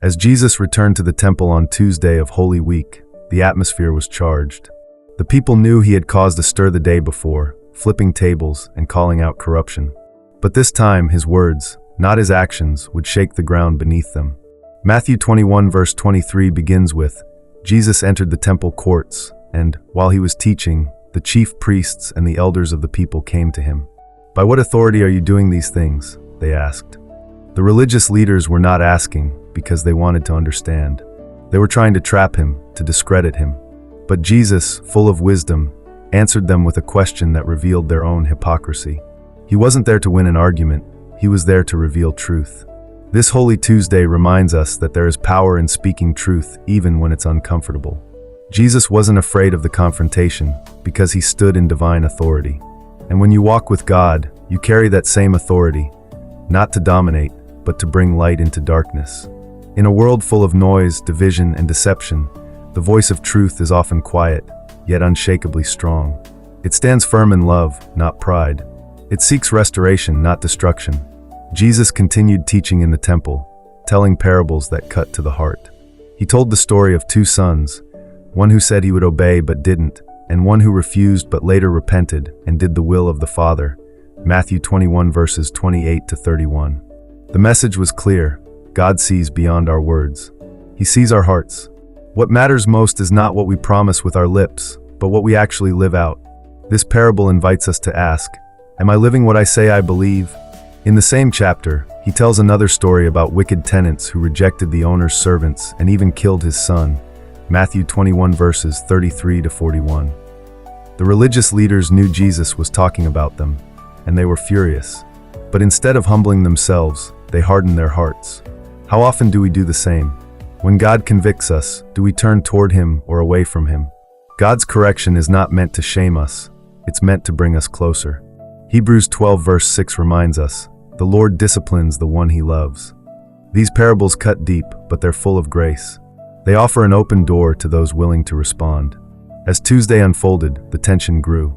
As Jesus returned to the temple on Tuesday of Holy Week, the atmosphere was charged. The people knew he had caused a stir the day before, flipping tables and calling out corruption. But this time, his words, not his actions, would shake the ground beneath them. Matthew 21 verse 23 begins with, Jesus entered the temple courts, and, while he was teaching, the chief priests and the elders of the people came to him. By what authority are you doing these things? They asked. The religious leaders were not asking because they wanted to understand. They were trying to trap him, to discredit him. But Jesus, full of wisdom, answered them with a question that revealed their own hypocrisy. He wasn't there to win an argument, he was there to reveal truth. This Holy Tuesday reminds us that there is power in speaking truth even when it's uncomfortable. Jesus wasn't afraid of the confrontation because he stood in divine authority. And when you walk with God, you carry that same authority, not to dominate, but to bring light into darkness. In a world full of noise, division, and deception, the voice of truth is often quiet, yet unshakably strong. It stands firm in love, not pride. It seeks restoration, not destruction. Jesus continued teaching in the temple, telling parables that cut to the heart. He told the story of two sons, one who said he would obey but didn't, and one who refused but later repented and did the will of the Father. Matthew 21 verses 28 to 31. The message was clear. God sees beyond our words. He sees our hearts. What matters most is not what we promise with our lips, but what we actually live out. This parable invites us to ask, am I living what I say I believe? In the same chapter, he tells another story about wicked tenants who rejected the owner's servants and even killed his son. Matthew 21 verses 33 to 41. The religious leaders knew Jesus was talking about them, and they were furious. But instead of humbling themselves, they hardened their hearts. How often do we do the same? When God convicts us, do we turn toward him or away from him? God's correction is not meant to shame us, it's meant to bring us closer. Hebrews 12 verse 6 reminds us, the Lord disciplines the one he loves. These parables cut deep, but they're full of grace. They offer an open door to those willing to respond. As Tuesday unfolded, the tension grew.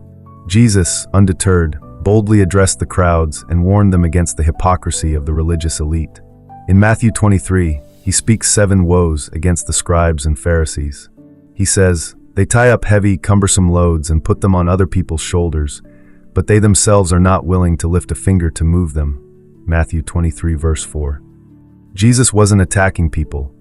Jesus, undeterred, boldly addressed the crowds and warned them against the hypocrisy of the religious elite. In Matthew 23, he speaks 7 woes against the scribes and Pharisees. He says, they tie up heavy, cumbersome loads and put them on other people's shoulders, but they themselves are not willing to lift a finger to move them. Matthew 23 verse 4. Jesus wasn't attacking people.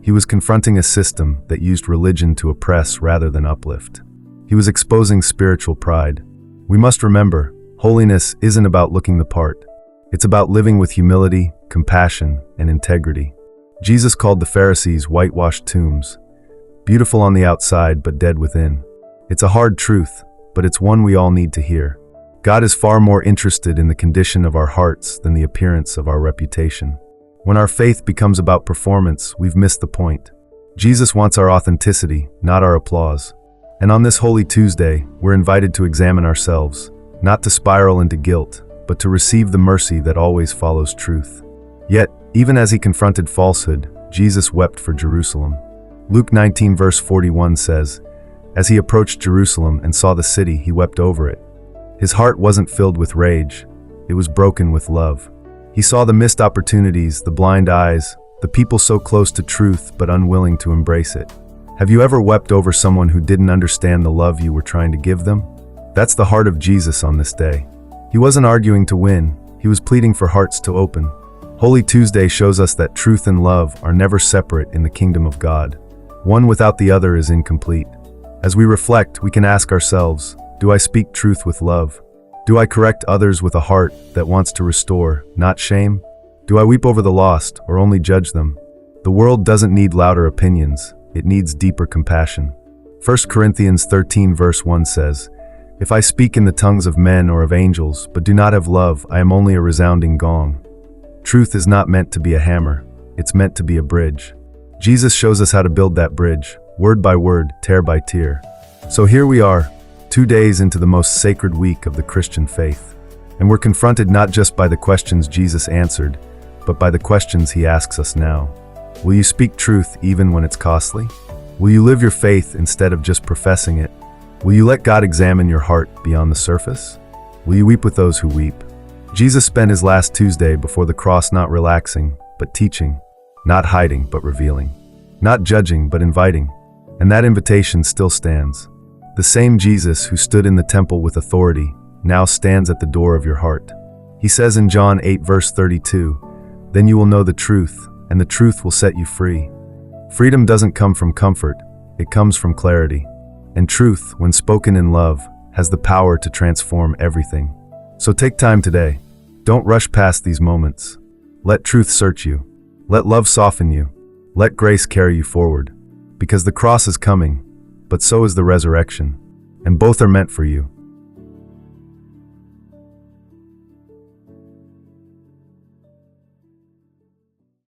He was confronting a system that used religion to oppress rather than uplift. He was exposing spiritual pride. We must remember, holiness isn't about looking the part. It's about living with humility, compassion, and integrity. Jesus called the Pharisees whitewashed tombs, beautiful on the outside but dead within. It's a hard truth, but it's one we all need to hear. God is far more interested in the condition of our hearts than the appearance of our reputation. When our faith becomes about performance, we've missed the point. Jesus wants our authenticity, not our applause. And on this Holy Tuesday, we're invited to examine ourselves, not to spiral into guilt, but to receive the mercy that always follows truth. Yet, even as he confronted falsehood, Jesus wept for Jerusalem. Luke 19 verse 41 says, as he approached Jerusalem and saw the city, he wept over it. His heart wasn't filled with rage, it was broken with love. He saw the missed opportunities, the blind eyes, the people so close to truth but unwilling to embrace it. Have you ever wept over someone who didn't understand the love you were trying to give them? That's the heart of Jesus on this day. He wasn't arguing to win, he was pleading for hearts to open. Holy Tuesday shows us that truth and love are never separate in the kingdom of God. One without the other is incomplete. As we reflect, we can ask ourselves, do I speak truth with love? Do I correct others with a heart that wants to restore, not shame? Do I weep over the lost or only judge them? The world doesn't need louder opinions, it needs deeper compassion. 1 Corinthians 13 verse 1 says, if I speak in the tongues of men or of angels, but do not have love, I am only a resounding gong. Truth is not meant to be a hammer, it's meant to be a bridge. Jesus shows us how to build that bridge, word by word, tear by tear. So here we are, 2 days into the most sacred week of the Christian faith. And we're confronted not just by the questions Jesus answered, but by the questions he asks us now. Will you speak truth even when it's costly? Will you live your faith instead of just professing it? Will you let God examine your heart beyond the surface? Will you weep with those who weep? Jesus spent his last Tuesday before the cross not relaxing, but teaching. Not hiding, but revealing. Not judging, but inviting. And that invitation still stands. The same Jesus who stood in the temple with authority now stands at the door of your heart. He says in John 8 verse 32, "Then you will know the truth, and the truth will set you free." Freedom doesn't come from comfort, it comes from clarity. And truth, when spoken in love, has the power to transform everything. So take time today. Don't rush past these moments. Let truth search you. Let love soften you. Let grace carry you forward. Because the cross is coming, but so is the resurrection. And both are meant for you.